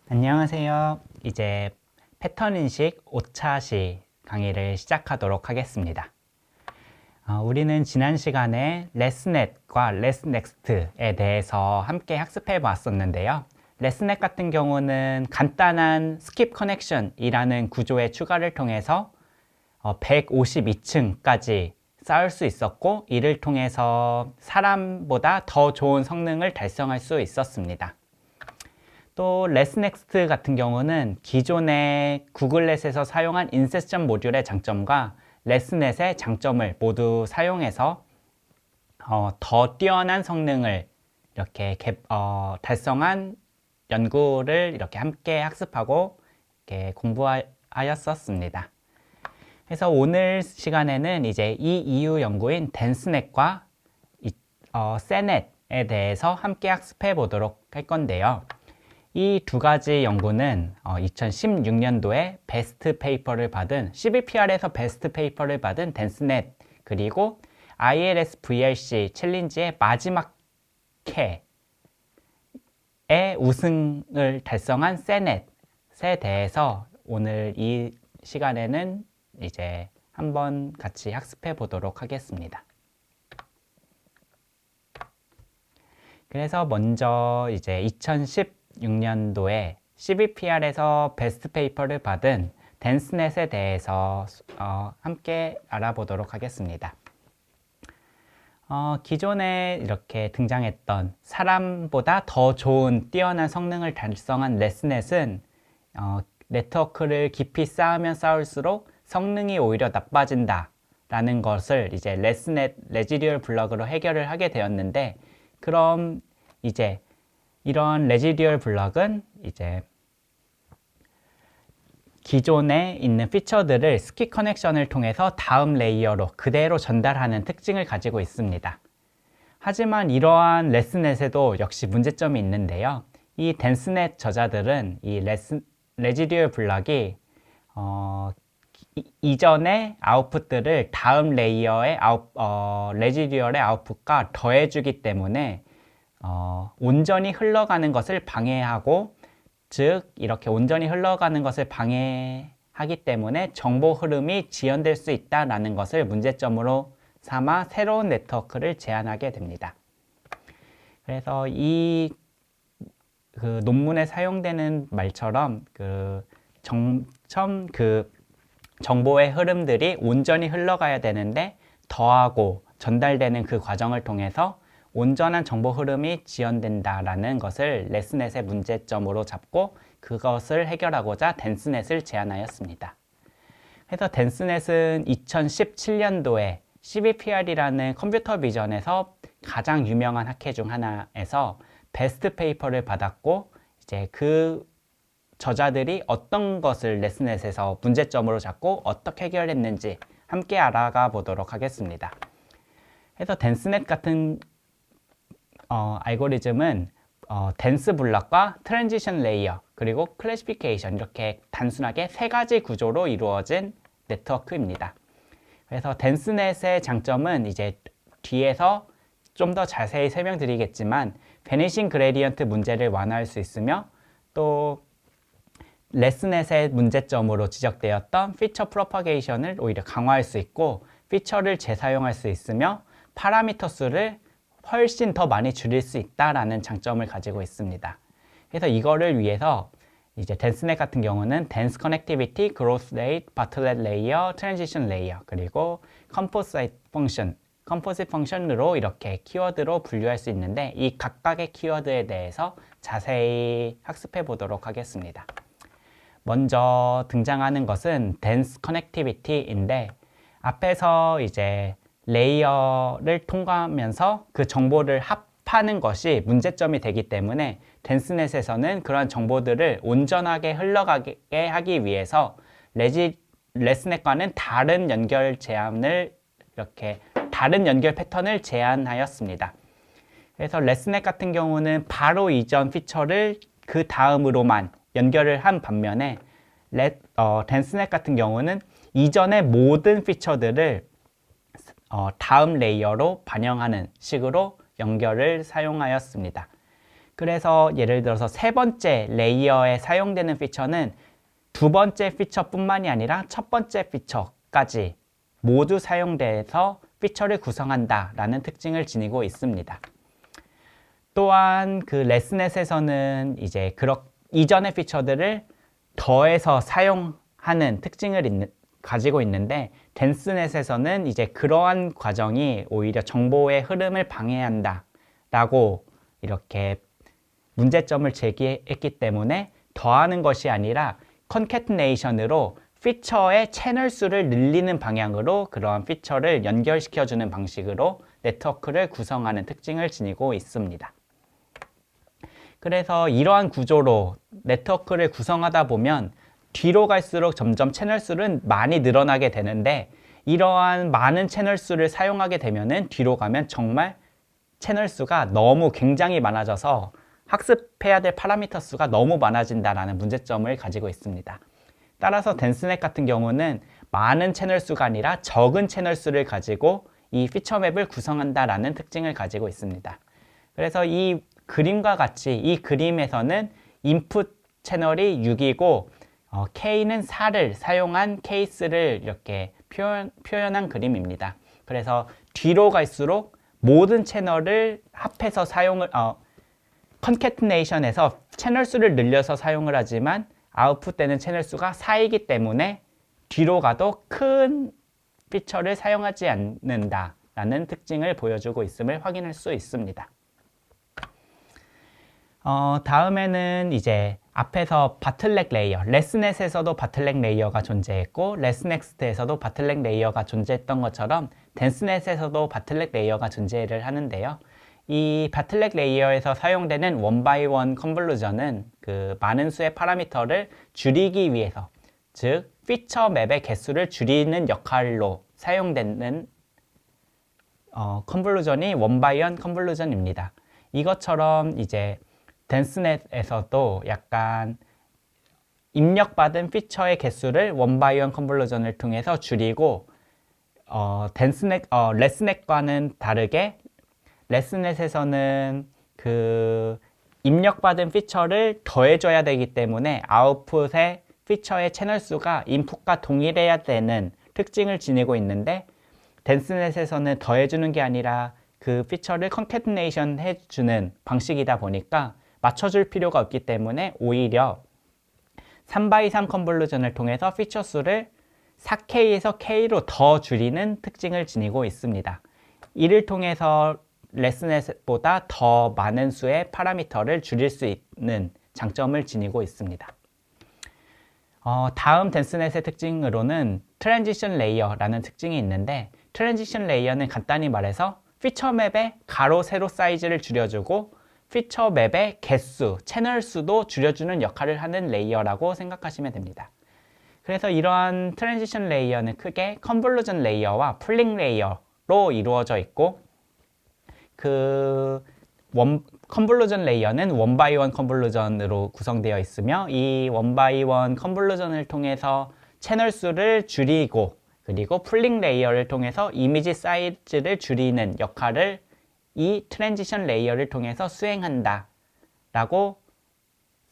안녕하세요. 이제 패턴 인식 5차시 강의를 시작하도록 하겠습니다. 우리는 지난 시간에 레스넷과 레스넥스트에 대해서 함께 학습해 봤었는데요. 레스넷 같은 경우는 간단한 스킵 커넥션이라는 구조의 추가를 통해서 152층까지 쌓을 수 있었고, 이를 통해서 사람보다 더 좋은 성능을 달성할 수 있었습니다. 또 레스넥스트 같은 경우는 기존의 구글넷에서 사용한 인셉션 모듈의 장점과 레스넷의 장점을 모두 사용해서 더 뛰어난 성능을 이렇게 달성한 연구를 이렇게 함께 학습하고 이렇게 공부하였었습니다. 그래서 오늘 시간에는 이제 이 이유 연구인 덴스넷과 세넷에 대해서 함께 학습해 보도록 할 건데요. 이 두 가지 연구는 2016년도에 베스트 페이퍼를 받은 CVPR에서 베스트 페이퍼를 받은 덴스넷, 그리고 ILS VRC 챌린지의 마지막 캐의 우승을 달성한 세넷에 대해서 오늘 이 시간에는 이제 한번 같이 학습해 보도록 하겠습니다. 그래서 먼저 이제 2016년도에 CVPR에서 베스트 페이퍼를 받은 덴스넷에 대해서 함께 알아보도록 하겠습니다. 기존에 이렇게 등장했던 사람보다 더 좋은 뛰어난 성능을 달성한 레스넷은 네트워크를 깊이 쌓으면 쌓을수록 성능이 오히려 나빠진다 라는 것을 이제 레스넷 레지듀얼 블럭으로 해결을 하게 되었는데, 그럼 이제 이런 레지듀얼 블럭은 이제 기존에 있는 피처들을 스킵 커넥션을 통해서 다음 레이어로 그대로 전달하는 특징을 가지고 있습니다. 하지만 이러한 레스넷에도 역시 문제점이 있는데요. 이 덴스넷 저자들은 이 레지듀얼 블럭이 이전의 아웃풋들을 다음 레이어의 레지듀얼의 아웃풋과 더해주기 때문에 온전히 흘러가는 것을 방해하고, 즉 이렇게 온전히 흘러가는 것을 방해하기 때문에 정보 흐름이 지연될 수 있다는 것을 문제점으로 삼아 새로운 네트워크를 제안하게 됩니다. 그래서 이 논문에 사용되는 말처럼 정보의 흐름들이 온전히 흘러가야 되는데 더하고 전달되는 그 과정을 통해서 온전한 정보 흐름이 지연된다라는 것을 레스넷의 문제점으로 잡고 그것을 해결하고자 덴스넷을 제안하였습니다. 그래서 덴스넷은 2017년도에 CVPR이라는 컴퓨터 비전에서 가장 유명한 학회 중 하나에서 베스트 페이퍼를 받았고, 이제 그 저자들이 어떤 것을 레스넷에서 문제점으로 잡고 어떻게 해결했는지 함께 알아가 보도록 하겠습니다. 그래서 덴스넷 같은 알고리즘은 덴스 블럭과 트랜지션 레이어 그리고 클래시피케이션, 이렇게 단순하게 세 가지 구조로 이루어진 네트워크입니다. 그래서 덴스넷의 장점은 이제 뒤에서 좀 더 자세히 설명드리겠지만 베니싱 그레디언트 문제를 완화할 수 있으며, 또 레스넷의 문제점으로 지적되었던 피처 프로파게이션을 오히려 강화할 수 있고, 피처를 재사용할 수 있으며 파라미터 수를 훨씬 더 많이 줄일 수 있다라는 장점을 가지고 있습니다. 그래서 이거를 위해서 이제 덴스넷 같은 경우는 덴스 커넥티비티, 그로스 레이트, 바틀렛 레이어, 트랜지션 레이어, 그리고 컴포지트 펑션으로 이렇게 키워드로 분류할 수 있는데, 이 각각의 키워드에 대해서 자세히 학습해 보도록 하겠습니다. 먼저 등장하는 것은 덴스 커넥티비티인데, 앞에서 이제 레이어를 통과하면서 그 정보를 합하는 것이 문제점이 되기 때문에 덴스넷에서는 그런 정보들을 온전하게 흘러가게 하기 위해서 레스넷과는 다른 연결 패턴을 제안하였습니다. 그래서 레스넷 같은 경우는 바로 이전 피처를 그 다음으로만 연결을 한 반면에 덴스넷 같은 경우는 이전의 모든 피처들을 다음 레이어로 반영하는 식으로 연결을 사용하였습니다. 그래서 예를 들어서 세 번째 레이어에 사용되는 피처는 두 번째 피처뿐만이 아니라 첫 번째 피처까지 모두 사용돼서 피처를 구성한다라는 특징을 지니고 있습니다. 또한 그 레스넷에서는 이제 이전의 피처들을 더해서 사용하는 특징을 가지고 있는데, 덴스넷에서는 이제 그러한 과정이 오히려 정보의 흐름을 방해한다라고 이렇게 문제점을 제기했기 때문에 더하는 것이 아니라 컨캐트네이션으로 피처의 채널 수를 늘리는 방향으로 그러한 피처를 연결시켜주는 방식으로 네트워크를 구성하는 특징을 지니고 있습니다. 그래서 이러한 구조로 네트워크를 구성하다 보면 뒤로 갈수록 점점 채널 수는 많이 늘어나게 되는데, 이러한 많은 채널 수를 사용하게 되면은 뒤로 가면 정말 채널 수가 너무 굉장히 많아져서 학습해야 될 파라미터 수가 너무 많아진다라는 문제점을 가지고 있습니다. 따라서 덴스넷 같은 경우는 많은 채널 수가 아니라 적은 채널 수를 가지고 이 피처맵을 구성한다라는 특징을 가지고 있습니다. 그래서 이 그림과 같이 이 그림에서는 인풋 채널이 6이고 K는 4를 사용한 케이스를 이렇게 표현한 그림입니다. 그래서 뒤로 갈수록 모든 채널을 합해서 컨캐트네이션에서 채널 수를 늘려서 사용을 하지만 아웃풋되는 채널 수가 4이기 때문에 뒤로 가도 큰 피처를 사용하지 않는다라는 특징을 보여주고 있음을 확인할 수 있습니다. 다음에는 이제 앞에서 바틀렉 레이어, 레스넷에서도 바틀렉 레이어가 존재했고 레스넥스트에서도 바틀렉 레이어가 존재했던 것처럼 덴스넷에서도 바틀렉 레이어가 존재를 하는데요. 이 바틀렉 레이어에서 사용되는 원바이원 컨볼루전은 그 많은 수의 파라미터를 줄이기 위해서, 즉 피처 맵의 개수를 줄이는 역할로 사용되는 컨볼루전이 원바이원 컨볼루전입니다. 이것처럼 이제 덴스넷에서도 약간 입력받은 피처의 개수를 원바이원 컨볼루전을 통해서 줄이고, 레스넷과는 다르게 레스넷에서는 그 입력받은 피처를 더해줘야 되기 때문에 아웃풋의 피처의 채널 수가 인풋과 동일해야 되는 특징을 지니고 있는데, 덴스넷에서는 더해주는 게 아니라 그 피처를 컨캐트네이션 해주는 방식이다 보니까 맞춰줄 필요가 없기 때문에 오히려 3x3 컨볼루전을 통해서 피처 수를 4K에서 K로 더 줄이는 특징을 지니고 있습니다. 이를 통해서 레스넷보다 더 많은 수의 파라미터를 줄일 수 있는 장점을 지니고 있습니다. 다음 덴스넷의 특징으로는 트랜지션 레이어라는 특징이 있는데, 트랜지션 레이어는 간단히 말해서 피처 맵의 가로 세로 사이즈를 줄여주고 피처 맵의 개수, 채널 수도 줄여주는 역할을 하는 레이어라고 생각하시면 됩니다. 그래서 이러한 트랜지션 레이어는 크게 컨볼루전 레이어와 풀링 레이어로 이루어져 있고, 컨볼루전 레이어는 원바이원 컨볼루전으로 구성되어 있으며, 이 원바이원 컨볼루전을 통해서 채널 수를 줄이고, 그리고 풀링 레이어를 통해서 이미지 사이즈를 줄이는 역할을 이 트랜지션 레이어를 통해서 수행한다 라고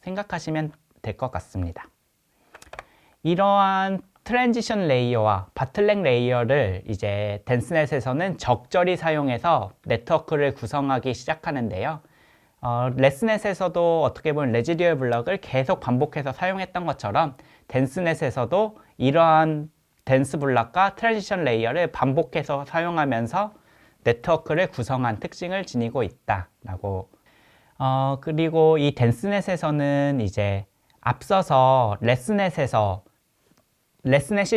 생각하시면 될 것 같습니다. 이러한 트랜지션 레이어와 바틀렉 레이어를 이제 덴스넷에서는 적절히 사용해서 네트워크를 구성하기 시작하는데요. 레스넷에서도 어떻게 보면 레지듀얼 블럭을 계속 반복해서 사용했던 것처럼 덴스넷에서도 이러한 덴스 블럭과 트랜지션 레이어를 반복해서 사용하면서 네트워크를 구성한 특징을 지니고 있다라고. 그리고 이 덴스넷에서는 이제 앞서서 레스넷이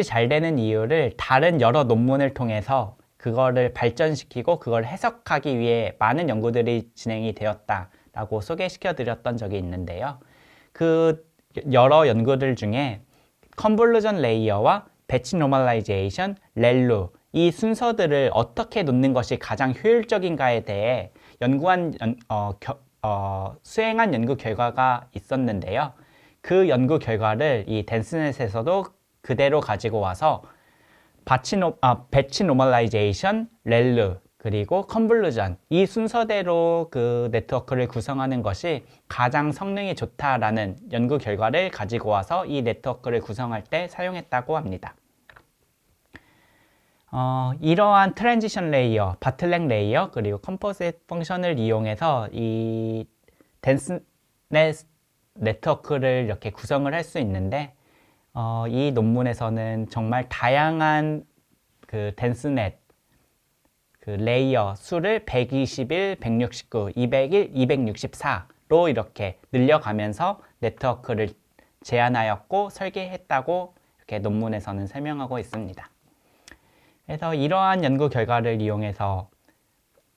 잘 되는 이유를 다른 여러 논문을 통해서 그거를 발전시키고 그걸 해석하기 위해 많은 연구들이 진행이 되었다라고 소개시켜 드렸던 적이 있는데요. 그 여러 연구들 중에 컨볼루전 레이어와 배치 노멀라이제이션, 렐루, 이 순서들을 어떻게 놓는 것이 가장 효율적인가에 대해 수행한 연구 결과가 있었는데요. 그 연구 결과를 이 덴스넷에서도 그대로 가지고 와서 배치 노멀라이제이션, 렐루 그리고 컨볼루전, 이 순서대로 그 네트워크를 구성하는 것이 가장 성능이 좋다라는 연구 결과를 가지고 와서 이 네트워크를 구성할 때 사용했다고 합니다. 이러한 트랜지션 레이어, 바틀렉 레이어, 그리고 컴포짓 펑션을 이용해서 이 덴스넷 네트워크를 이렇게 구성을 할 수 있는데, 이 논문에서는 정말 다양한 그 덴스넷 그 레이어 수를 121, 169, 201, 264로 이렇게 늘려가면서 네트워크를 제안하였고 설계했다고 이렇게 논문에서는 설명하고 있습니다. 그래서 이러한 연구 결과를 이용해서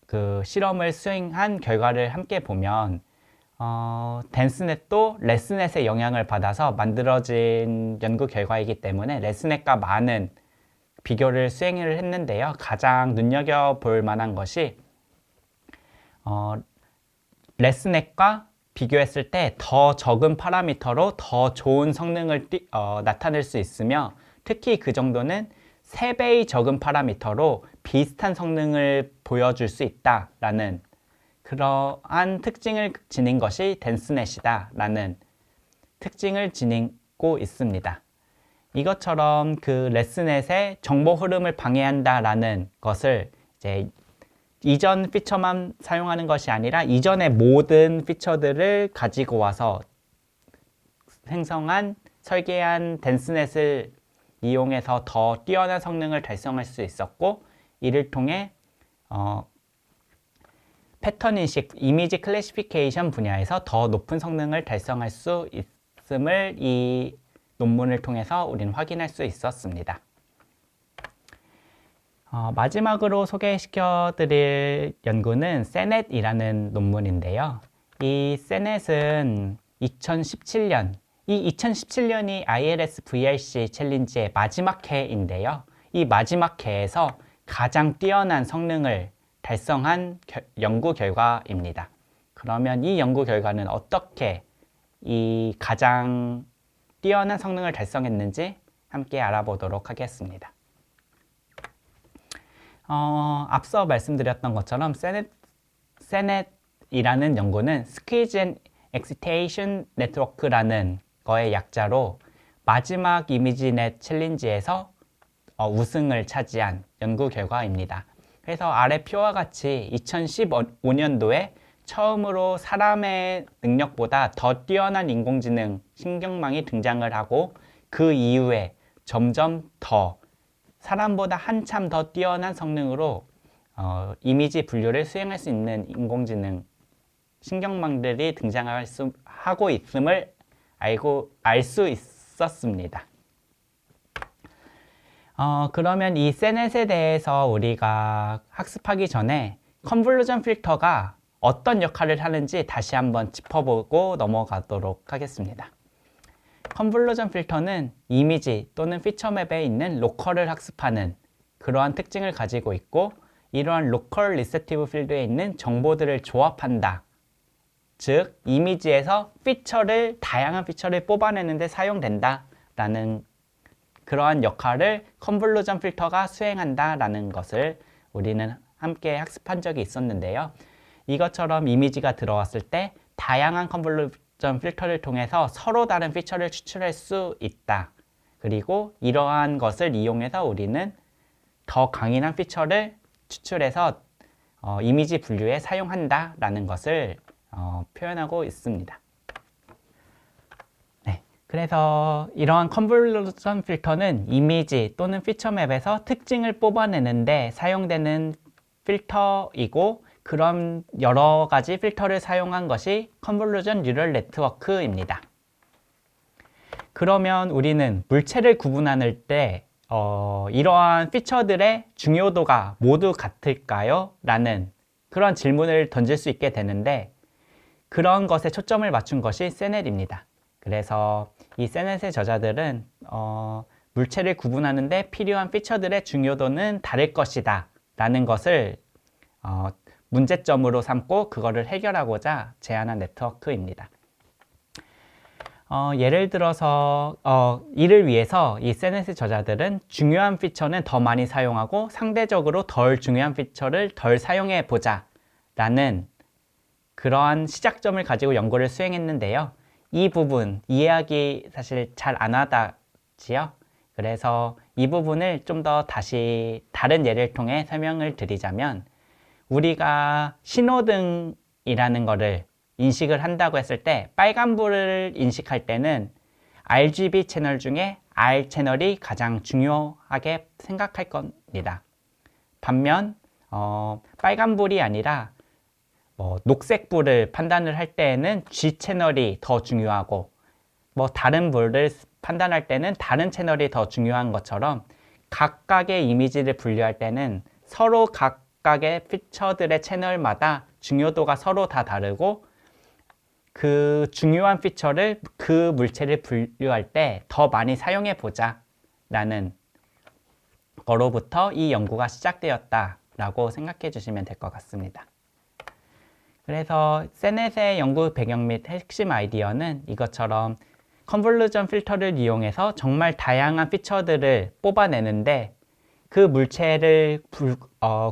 그 실험을 수행한 결과를 함께 보면 덴스넷도 레스넷의 영향을 받아서 만들어진 연구 결과이기 때문에 레스넷과 많은 비교를 수행을 했는데요. 가장 눈여겨볼 만한 것이 레스넷과 비교했을 때 더 적은 파라미터로 더 좋은 성능을 나타낼 수 있으며, 특히 그 정도는 3배의 적은 파라미터로 비슷한 성능을 보여줄 수 있다라는 그러한 특징을 지닌 것이 덴스넷이다라는 특징을 지니고 있습니다. 이것처럼 그 레스넷의 정보 흐름을 방해한다라는 것을 이제 이전 피처만 사용하는 것이 아니라 이전의 모든 피처들을 가지고 와서 생성한 설계한 덴스넷을 이용해서 더 뛰어난 성능을 달성할 수 있었고, 이를 통해 패턴 인식, 이미지 클래시피케이션 분야에서 더 높은 성능을 달성할 수 있음을 이 논문을 통해서 우리는 확인할 수 있었습니다. 마지막으로 소개시켜 드릴 연구는 세넷이라는 논문인데요. 이 세넷은 2017년, 이 2017년이 ILS VRC 챌린지의 마지막 해인데요. 이 마지막 해에서 가장 뛰어난 성능을 달성한 연구 결과입니다. 그러면 이 연구 결과는 어떻게 이 가장 뛰어난 성능을 달성했는지 함께 알아보도록 하겠습니다. 앞서 말씀드렸던 것처럼 세넷이라는 연구는 Squeeze and Excitation Network라는 거의 약자로 마지막 이미지넷 챌린지에서 우승을 차지한 연구 결과입니다. 그래서 아래 표와 같이 2015년도에 처음으로 사람의 능력보다 더 뛰어난 인공지능 신경망이 등장을 하고, 그 이후에 점점 더 사람보다 한참 더 뛰어난 성능으로 이미지 분류를 수행할 수 있는 인공지능 신경망들이 하고 있음을 알 수 있었습니다. 그러면 이 세넷에 대해서 우리가 학습하기 전에 컨볼루전 필터가 어떤 역할을 하는지 다시 한번 짚어보고 넘어가도록 하겠습니다. 컨볼루전 필터는 이미지 또는 피처맵에 있는 로컬을 학습하는 그러한 특징을 가지고 있고, 이러한 로컬 리세티브 필드에 있는 정보들을 조합한다. 즉, 이미지에서 다양한 피처를 뽑아내는데 사용된다 라는 그러한 역할을 컨볼루전 필터가 수행한다라는 것을 우리는 함께 학습한 적이 있었는데요. 이것처럼 이미지가 들어왔을 때 다양한 컨볼루전 필터를 통해서 서로 다른 피처를 추출할 수 있다. 그리고 이러한 것을 이용해서 우리는 더 강인한 피처를 추출해서 이미지 분류에 사용한다라는 것을 표현하고 있습니다. 그래서 이러한 컨볼루전 필터는 이미지 또는 피처맵에서 특징을 뽑아내는데 사용되는 필터이고, 그런 여러 가지 필터를 사용한 것이 컨볼루전 뉴럴 네트워크입니다. 그러면 우리는 물체를 구분할 때 이러한 피처들의 중요도가 모두 같을까요? 라는 그런 질문을 던질 수 있게 되는데, 그런 것에 초점을 맞춘 것이 세넷입니다. 그래서 이 세넷의 저자들은 물체를 구분하는데 필요한 피처들의 중요도는 다를 것이다 라는 것을 문제점으로 삼고 그거를 해결하고자 제안한 네트워크입니다. 예를 들어서 이를 위해서 이 세넷의 저자들은 중요한 피처는 더 많이 사용하고 상대적으로 덜 중요한 피처를 덜 사용해 보자 라는 그러한 시작점을 가지고 연구를 수행했는데요. 이 부분 이해하기 사실 잘 안 와닿지요. 그래서 이 부분을 좀 더 다시 다른 예를 통해 설명을 드리자면, 우리가 신호등이라는 거를 인식을 한다고 했을 때 빨간불을 인식할 때는 RGB 채널 중에 R 채널이 가장 중요하게 생각할 겁니다. 반면 빨간불이 아니라 녹색불을 판단을 할 때에는 G 채널이 더 중요하고, 다른 불을 판단할 때는 다른 채널이 더 중요한 것처럼, 각각의 이미지를 분류할 때는 서로 각각의 피처들의 채널마다 중요도가 서로 다 다르고, 그 중요한 피처를 그 물체를 분류할 때 더 많이 사용해 보자 라는 거로부터 이 연구가 시작되었다라고 생각해 주시면 될 것 같습니다. 그래서 세넷의 연구 배경 및 핵심 아이디어는 이것처럼 컨볼루전 필터를 이용해서 정말 다양한 피처들을 뽑아내는데, 그 물체를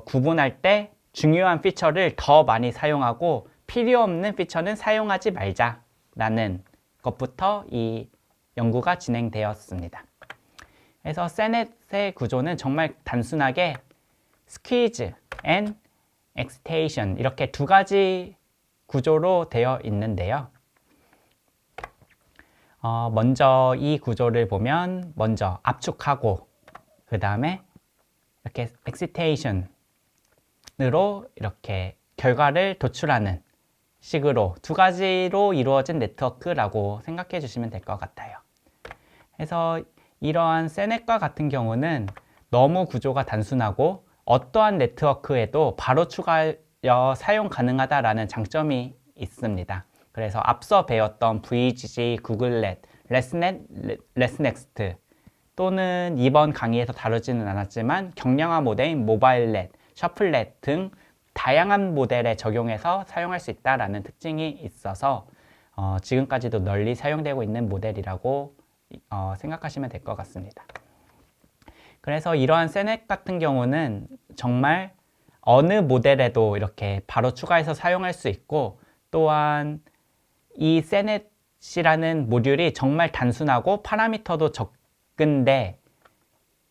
구분할 때 중요한 피처를 더 많이 사용하고 필요 없는 피처는 사용하지 말자라는 것부터 이 연구가 진행되었습니다. 그래서 세넷의 구조는 정말 단순하게 스퀴즈 앤 엑스테이션, 이렇게 두 가지 구조로 되어 있는데요. 먼저 이 구조를 보면 먼저 압축하고 그 다음에 이렇게 엑시테이션으로 이렇게 결과를 도출하는 식으로 두 가지로 이루어진 네트워크라고 생각해 주시면 될 것 같아요. 그래서 이러한 세넷과 같은 경우는 너무 구조가 단순하고 어떠한 네트워크에도 바로 추가하여 사용 가능하다라는 장점이 있습니다. 그래서 앞서 배웠던 VGG, 구글넷, 레스넷, 레스넥스트, 또는 이번 강의에서 다루지는 않았지만 경량화 모델인 모바일넷, 셔플넷 등 다양한 모델에 적용해서 사용할 수 있다는 특징이 있어서 지금까지도 널리 사용되고 있는 모델이라고 생각하시면 될 것 같습니다. 그래서 이러한 세넷 같은 경우는 정말 어느 모델에도 이렇게 바로 추가해서 사용할 수 있고, 또한 이 세넷이라는 모듈이 정말 단순하고 파라미터도 적은데,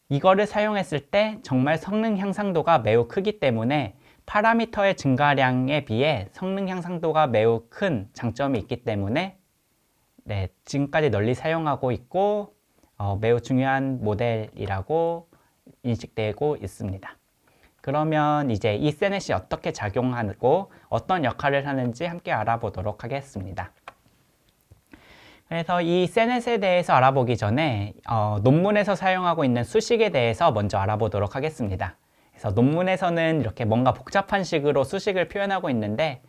이거를 사용했을 때 정말 성능 향상도가 매우 크기 때문에 파라미터의 증가량에 비해 성능 향상도가 매우 큰 장점이 있기 때문에 지금까지 널리 사용하고 있고 매우 중요한 모델이라고 인식되고 있습니다. 그러면 이제 이 세넷이 어떻게 작용하고 어떤 역할을 하는지 함께 알아보도록 하겠습니다. 그래서 이 세넷에 대해서 알아보기 전에 논문에서 사용하고 있는 수식에 대해서 먼저 알아보도록 하겠습니다. 그래서 논문에서는 이렇게 뭔가 복잡한 식으로 수식을 표현하고 있는데,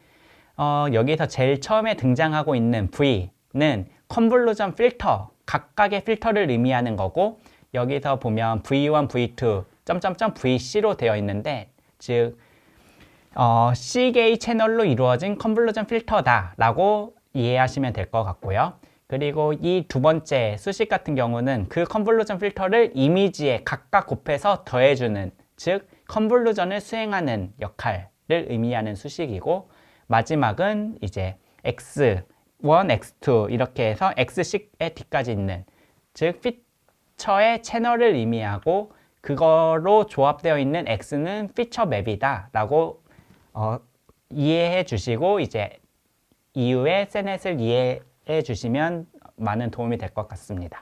여기서 제일 처음에 등장하고 있는 V는 컨볼루전 필터, 각각의 필터를 의미하는 거고, 여기서 보면 V1, V2, VC로 되어 있는데, 즉 C게이 채널로 이루어진 컨볼루전 필터다 라고 이해하시면 될 것 같고요. 그리고 이 두 번째 수식 같은 경우는 그 컨볼루전 필터를 이미지에 각각 곱해서 더해주는, 즉 컨볼루전을 수행하는 역할을 의미하는 수식이고, 마지막은 이제 X1, X2 이렇게 해서 X식의 뒤까지 있는, 즉 피처의 채널을 의미하고 그거로 조합되어 있는 X는 피처 맵이다 라고 이해해 주시고, 이제 이후에 세넷을 이해해 주시면 많은 도움이 될 것 같습니다.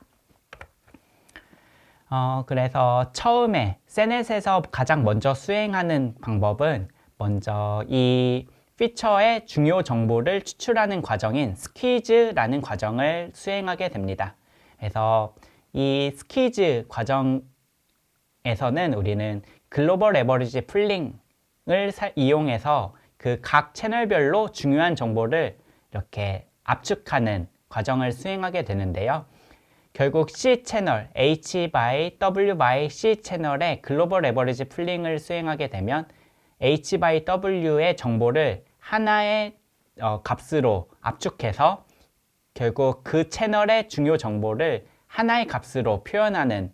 그래서 처음에 세넷에서 가장 먼저 수행하는 방법은 먼저 이 피처의 중요 정보를 추출하는 과정인 스퀴즈라는 과정을 수행하게 됩니다. 그래서 이 스퀴즈 과정에서는 우리는 글로벌 에버리지 풀링을 이용해서 그 각 채널별로 중요한 정보를 이렇게 압축하는 과정을 수행하게 되는데요. 결국 C 채널, H by W by C 채널의 글로벌 에버리지 풀링을 수행하게 되면 H by W의 정보를 하나의 값으로 압축해서 결국 그 채널의 중요 정보를 하나의 값으로 표현하는,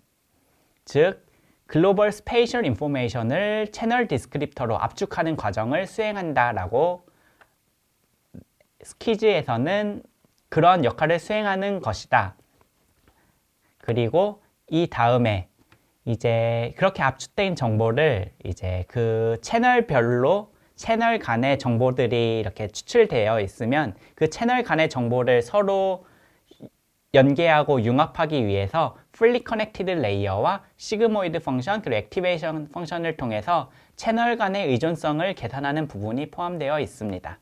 즉 글로벌 스페이셜 인포메이션을 채널 디스크립터로 압축하는 과정을 수행한다라고 스키즈에서는 그런 역할을 수행하는 것이다. 그리고 이 다음에 이제 그렇게 압축된 정보를 이제 그 채널별로 채널 간의 정보들이 이렇게 추출되어 있으면 그 채널 간의 정보를 서로 연계하고 융합하기 위해서 fully connected layer와 시그모이드 펑션 그리고 액티베이션 펑션을 통해서 채널 간의 의존성을 계산하는 부분이 포함되어 있습니다.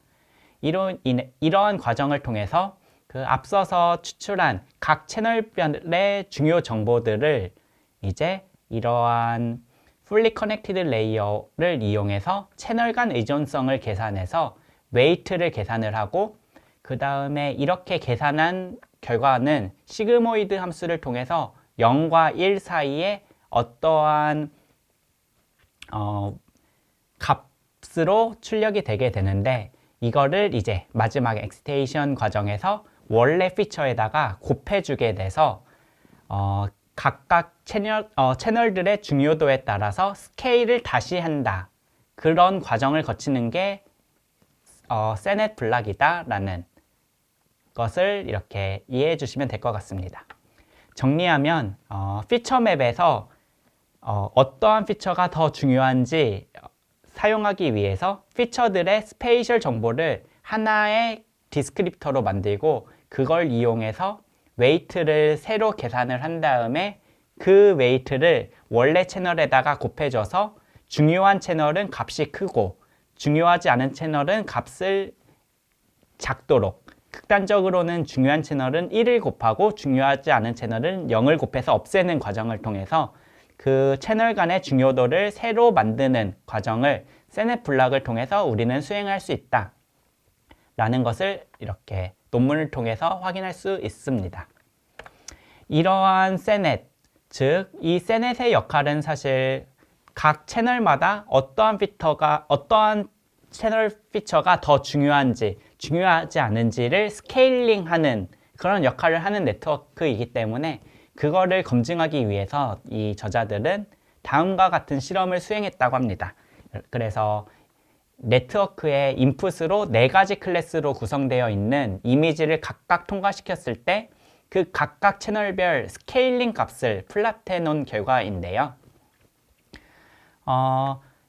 이러한 과정을 통해서 그 앞서서 추출한 각 채널별의 중요 정보들을 이제 이러한 fully connected layer를 이용해서 채널 간 의존성을 계산해서 웨이트를 계산을 하고, 그 다음에 이렇게 계산한 결과는 시그모이드 함수를 통해서 0과 1 사이에 어떠한 값으로 출력이 되게 되는데, 이거를 이제 마지막 엑스테이션 과정에서 원래 피처에다가 곱해주게 돼서 각각 채널들의 중요도에 따라서 스케일을 다시 한다. 그런 과정을 거치는 게 세넷 블락이다 라는 것을 이렇게 이해해 주시면 될 것 같습니다. 정리하면 피처 맵에서 어떠한 피처가 더 중요한지 사용하기 위해서 피처들의 스페이셜 정보를 하나의 디스크립터로 만들고, 그걸 이용해서 웨이트를 새로 계산을 한 다음에 그 웨이트를 원래 채널에다가 곱해줘서 중요한 채널은 값이 크고 중요하지 않은 채널은 값을 작도록, 극단적으로는 중요한 채널은 1을 곱하고 중요하지 않은 채널은 0을 곱해서 없애는 과정을 통해서 그 채널 간의 중요도를 새로 만드는 과정을 세넷 블락을 통해서 우리는 수행할 수 있다 라는 것을 이렇게 논문을 통해서 확인할 수 있습니다. 이러한 세넷, 즉 이 세넷의 역할은 사실 각 채널마다 어떠한 채널 피처가 더 중요한지 중요하지 않은지를 스케일링하는 그런 역할을 하는 네트워크이기 때문에 그거를 검증하기 위해서 이 저자들은 다음과 같은 실험을 수행했다고 합니다. 그래서 네트워크의 인풋으로 4가지 클래스로 구성되어 있는 이미지를 각각 통과시켰을 때 그 각각 채널별 스케일링 값을 플롯해 놓은 결과인데요.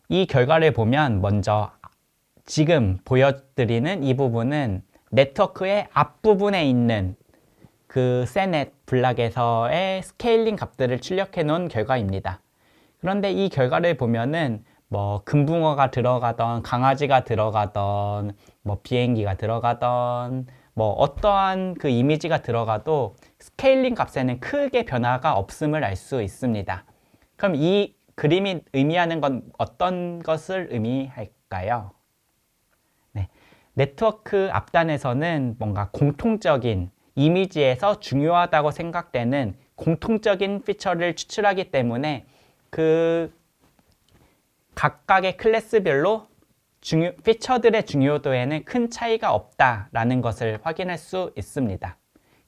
이 결과를 보면 먼저 지금 보여드리는 이 부분은 네트워크의 앞부분에 있는 그 세넷 블락에서의 스케일링 값들을 출력해 놓은 결과입니다. 그런데 이 결과를 보면은 뭐 금붕어가 들어가던 강아지가 들어가던 뭐 비행기가 들어가던 뭐 어떠한 그 이미지가 들어가도 스케일링 값에는 크게 변화가 없음을 알 수 있습니다. 그럼 이 그림이 의미하는 건 어떤 것을 의미할까요? 네, 네트워크 앞단에서는 뭔가 공통적인 이미지에서 중요하다고 생각되는 공통적인 피처를 추출하기 때문에 그 각각의 클래스별로 피처들의 중요도에는 큰 차이가 없다라는 것을 확인할 수 있습니다.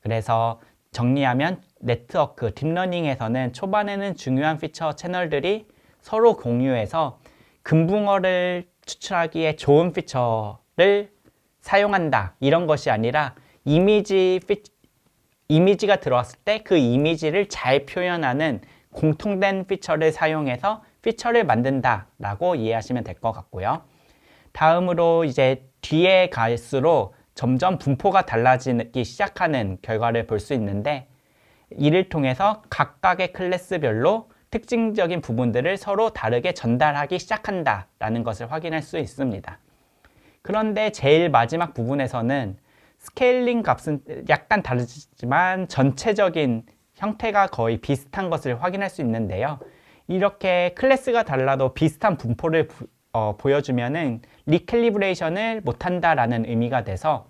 그래서 정리하면 네트워크 딥러닝에서는 초반에는 중요한 피처 채널들이 서로 공유해서 금붕어를 추출하기에 좋은 피처를 사용한다, 이런 것이 아니라 이미지가 들어왔을 때 그 이미지를 잘 표현하는 공통된 피처를 사용해서 피처를 만든다 라고 이해하시면 될 것 같고요. 다음으로 이제 뒤에 갈수록 점점 분포가 달라지기 시작하는 결과를 볼 수 있는데, 이를 통해서 각각의 클래스별로 특징적인 부분들을 서로 다르게 전달하기 시작한다 라는 것을 확인할 수 있습니다. 그런데 제일 마지막 부분에서는 스케일링 값은 약간 다르지만 전체적인 형태가 거의 비슷한 것을 확인할 수 있는데요. 이렇게 클래스가 달라도 비슷한 분포를 보여주면은 리캘리브레이션을 못한다라는 의미가 돼서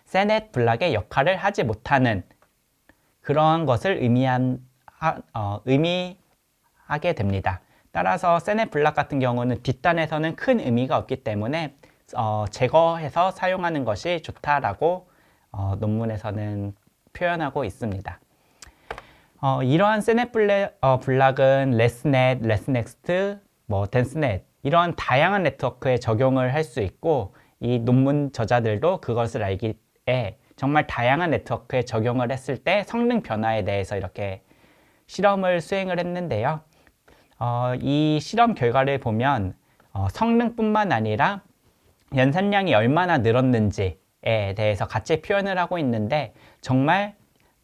세넷 블락의 역할을 하지 못하는 그러한 것을 의미하게 됩니다. 따라서 세넷 블락 같은 경우는 뒷단에서는 큰 의미가 없기 때문에 제거해서 사용하는 것이 좋다라고 논문에서는 표현하고 있습니다. 이러한 세넷 블락은 레스넷, 레스넥스트, 덴스넷 이런 다양한 네트워크에 적용을 할 수 있고 이 논문 저자들도 그것을 알기에 정말 다양한 네트워크에 적용을 했을 때 성능 변화에 대해서 이렇게 실험을 수행을 했는데요. 이 실험 결과를 보면 성능뿐만 아니라 연산량이 얼마나 늘었는지에 대해서 같이 표현을 하고 있는데 정말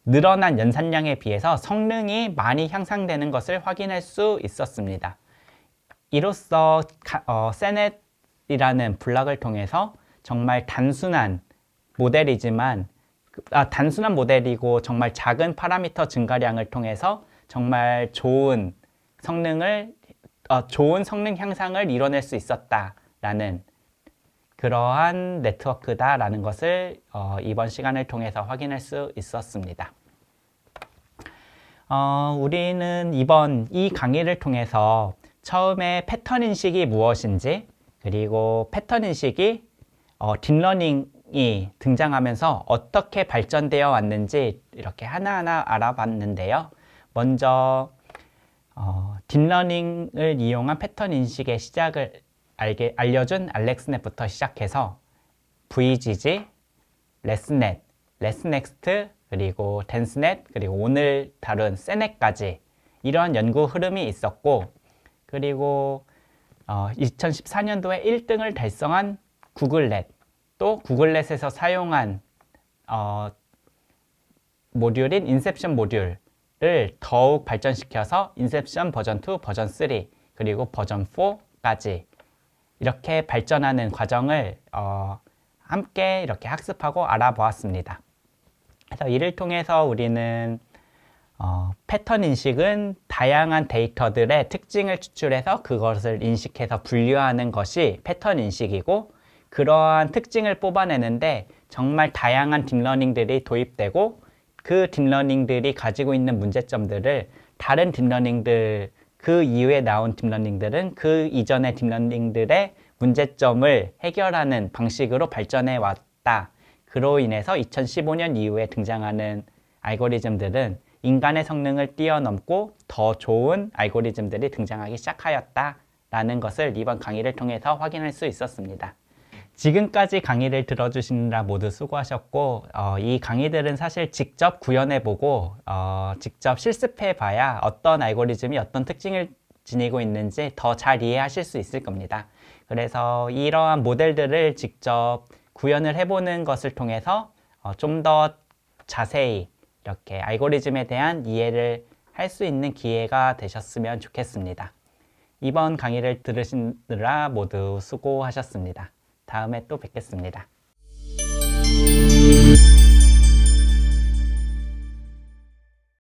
늘어난 연산량에 비해서 성능이 많이 향상되는 것을 확인할 수 있었습니다. 이로써 세넷이라는 블락을 통해서 정말 단순한 모델이고 정말 작은 파라미터 증가량을 통해서 정말 좋은 성능 향상을 이뤄낼 수 있었다라는 그러한 네트워크다라는 것을 이번 시간을 통해서 확인할 수 있었습니다. 우리는 이번 이 강의를 통해서 처음에 패턴 인식이 무엇인지 그리고 패턴 인식이 딥러닝이 등장하면서 어떻게 발전되어 왔는지 이렇게 하나하나 알아봤는데요. 먼저 딥러닝을 이용한 패턴 인식의 시작을 알려준 알렉스넷부터 시작해서 VGG, 레스넷, 레스넥스트, 그리고 덴스넷, 그리고 오늘 다룬 세넷까지 이러한 연구 흐름이 있었고 그리고 2014년도에 1등을 달성한 구글넷, 또 구글넷에서 사용한 모듈인 인셉션 모듈을 더욱 발전시켜서 인셉션 버전 2, 버전 3, 그리고 버전 4까지 이렇게 발전하는 과정을 함께 이렇게 학습하고 알아보았습니다. 그래서 이를 통해서 우리는 패턴 인식은 다양한 데이터들의 특징을 추출해서 그것을 인식해서 분류하는 것이 패턴 인식이고 그러한 특징을 뽑아내는데 정말 다양한 딥러닝들이 도입되고 그 딥러닝들이 가지고 있는 문제점들을 다른 딥러닝들 그 이후에 나온 딥러닝들은 그 이전의 딥러닝들의 문제점을 해결하는 방식으로 발전해 왔다. 그로 인해서 2015년 이후에 등장하는 알고리즘들은 인간의 성능을 뛰어넘고 더 좋은 알고리즘들이 등장하기 시작하였다라는 것을 이번 강의를 통해서 확인할 수 있었습니다. 지금까지 강의를 들어주시느라 모두 수고하셨고 이 강의들은 사실 직접 구현해보고 직접 실습해봐야 어떤 알고리즘이 어떤 특징을 지니고 있는지 더 잘 이해하실 수 있을 겁니다. 그래서 이러한 모델들을 직접 구현을 해보는 것을 통해서 좀 더 자세히 이렇게 알고리즘에 대한 이해를 할 수 있는 기회가 되셨으면 좋겠습니다. 이번 강의를 들으시느라 모두 수고하셨습니다. 다음에 또 뵙겠습니다.